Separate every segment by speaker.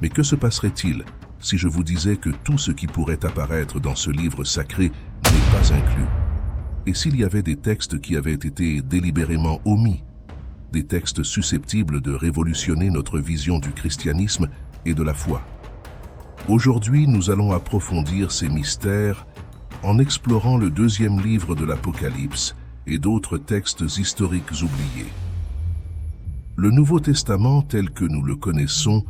Speaker 1: Mais que se passerait-il si je vous disais que tout ce qui pourrait apparaître dans ce livre sacré n'est pas inclus? Et s'il y avait des textes qui avaient été délibérément omis, des textes susceptibles de révolutionner notre vision du christianisme et de la foi? Aujourd'hui, nous allons approfondir ces mystères en explorant le deuxième livre de l'Apocalypse et d'autres textes historiques oubliés. Le Nouveau Testament, tel que nous le connaissons,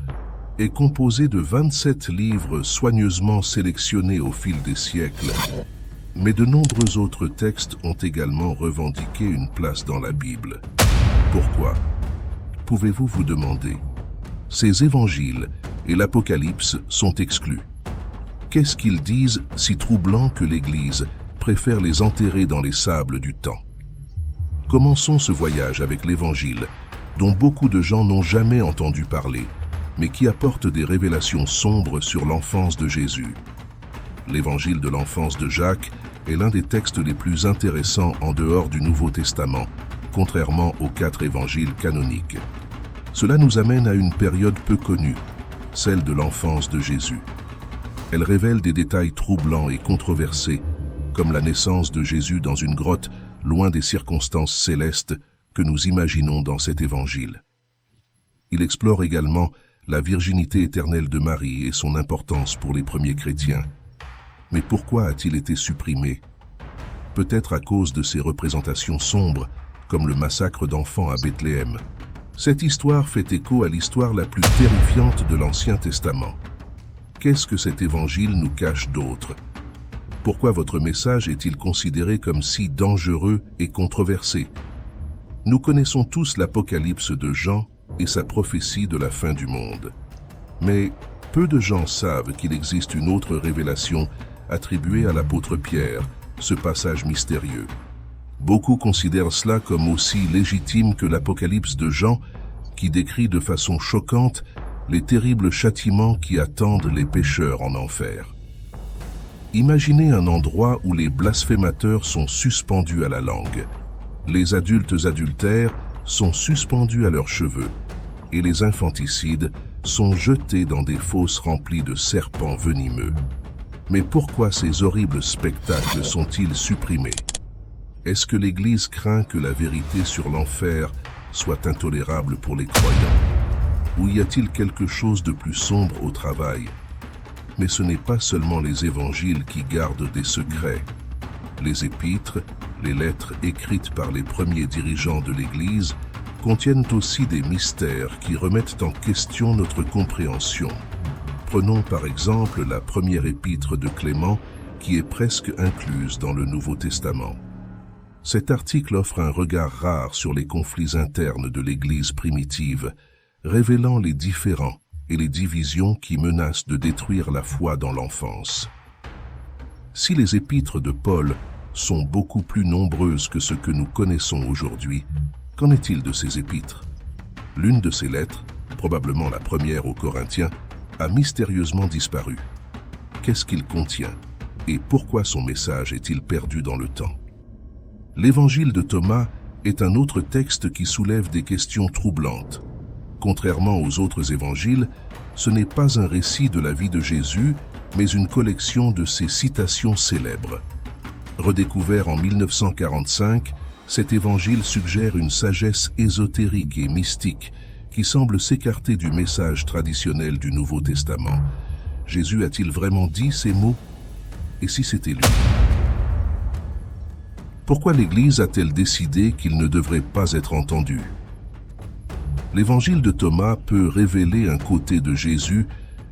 Speaker 1: est composé de 27 livres soigneusement sélectionnés au fil des siècles, mais de nombreux autres textes ont également revendiqué une place dans la Bible. Pourquoi? Pouvez-vous vous demander? Ces évangiles et l'Apocalypse sont exclus. Qu'est-ce qu'ils disent si troublant que l'Église préfère les enterrer dans les sables du temps? Commençons ce voyage avec l'Évangile, dont beaucoup de gens n'ont jamais entendu parler, mais qui apporte des révélations sombres sur l'enfance de Jésus. L'Évangile de l'enfance de Jacques est l'un des textes les plus intéressants en dehors du Nouveau Testament, contrairement aux 4 évangiles canoniques. Cela nous amène à une période peu connue, celle de l'enfance de Jésus. Elle révèle des détails troublants et controversés, comme la naissance de Jésus dans une grotte loin des circonstances célestes que nous imaginons dans cet évangile. Il explore également la virginité éternelle de Marie et son importance pour les premiers chrétiens. Mais pourquoi a-t-il été supprimé? Peut-être à cause de ses représentations sombres, comme le massacre d'enfants à Bethléem. Cette histoire fait écho à l'histoire la plus terrifiante de l'Ancien Testament. Qu'est-ce que cet évangile nous cache d'autre? Pourquoi votre message est-il considéré comme si dangereux et controversé? Nous connaissons tous l'Apocalypse de Jean et sa prophétie de la fin du monde. Mais peu de gens savent qu'il existe une autre révélation attribuée à l'apôtre Pierre, ce passage mystérieux. Beaucoup considèrent cela comme aussi légitime que l'Apocalypse de Jean, qui décrit de façon choquante les terribles châtiments qui attendent les pécheurs en enfer. Imaginez un endroit où les blasphémateurs sont suspendus à la langue, les adultes adultères sont suspendus à leurs cheveux, et les infanticides sont jetés dans des fosses remplies de serpents venimeux. Mais pourquoi ces horribles spectacles sont-ils supprimés? Est-ce que l'Église craint que la vérité sur l'enfer soit intolérable pour les croyants? Ou y a-t-il quelque chose de plus sombre au travail? Mais ce n'est pas seulement les évangiles qui gardent des secrets. Les épîtres, les lettres écrites par les premiers dirigeants de l'Église, contiennent aussi des mystères qui remettent en question notre compréhension. Prenons par exemple la première épître de Clément, qui est presque incluse dans le Nouveau Testament. Cet article offre un regard rare sur les conflits internes de l'Église primitive, révélant les différends et les divisions qui menacent de détruire la foi dans l'enfance. Si les épîtres de Paul sont beaucoup plus nombreuses que ce que nous connaissons aujourd'hui, qu'en est-il de ces épîtres? L'une de ces lettres, probablement la première aux Corinthiens, a mystérieusement disparu. Qu'est-ce qu'il contient et pourquoi son message est-il perdu dans le temps? L'Évangile de Thomas est un autre texte qui soulève des questions troublantes. Contrairement aux autres évangiles, ce n'est pas un récit de la vie de Jésus, mais une collection de ses citations célèbres. Redécouvert en 1945, cet évangile suggère une sagesse ésotérique et mystique qui semble s'écarter du message traditionnel du Nouveau Testament. Jésus a-t-il vraiment dit ces mots? Et si c'était lui? Pourquoi l'Église a-t-elle décidé qu'il ne devrait pas être entendu? L'évangile de Thomas peut révéler un côté de Jésus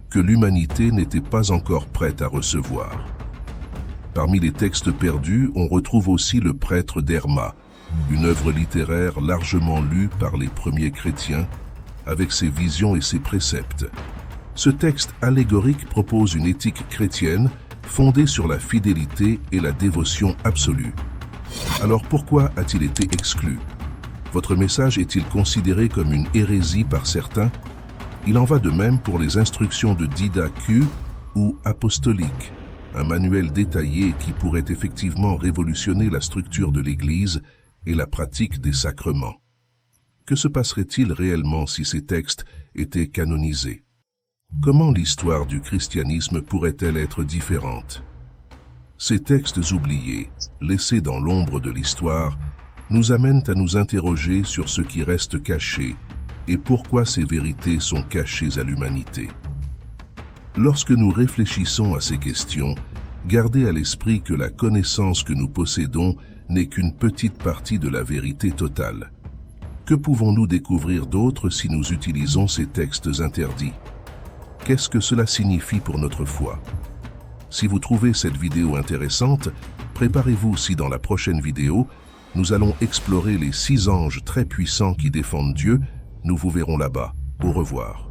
Speaker 1: que l'humanité n'était pas encore prête à recevoir. Parmi les textes perdus, on retrouve aussi le Prêtre d'Herma, une œuvre littéraire largement lue par les premiers chrétiens, avec ses visions et ses préceptes. Ce texte allégorique propose une éthique chrétienne fondée sur la fidélité et la dévotion absolue. Alors pourquoi a-t-il été exclu? Votre message est-il considéré comme une hérésie par certains? Il en va de même pour les instructions de Didache Q ou apostolique, un manuel détaillé qui pourrait effectivement révolutionner la structure de l'Église et la pratique des sacrements. Que se passerait-il réellement si ces textes étaient canonisés? Comment l'histoire du christianisme pourrait-elle être différente? Ces textes oubliés, laissés dans l'ombre de l'histoire, nous amènent à nous interroger sur ce qui reste caché et pourquoi ces vérités sont cachées à l'humanité. Lorsque nous réfléchissons à ces questions, gardez à l'esprit que la connaissance que nous possédons n'est qu'une petite partie de la vérité totale. Que pouvons-nous découvrir d'autre si nous utilisons ces textes interdits? Qu'est-ce que cela signifie pour notre foi? Si vous trouvez cette vidéo intéressante, préparez-vous si dans la prochaine vidéo, nous allons explorer les 6 anges très puissants qui défendent Dieu. Nous vous verrons là-bas. Au revoir.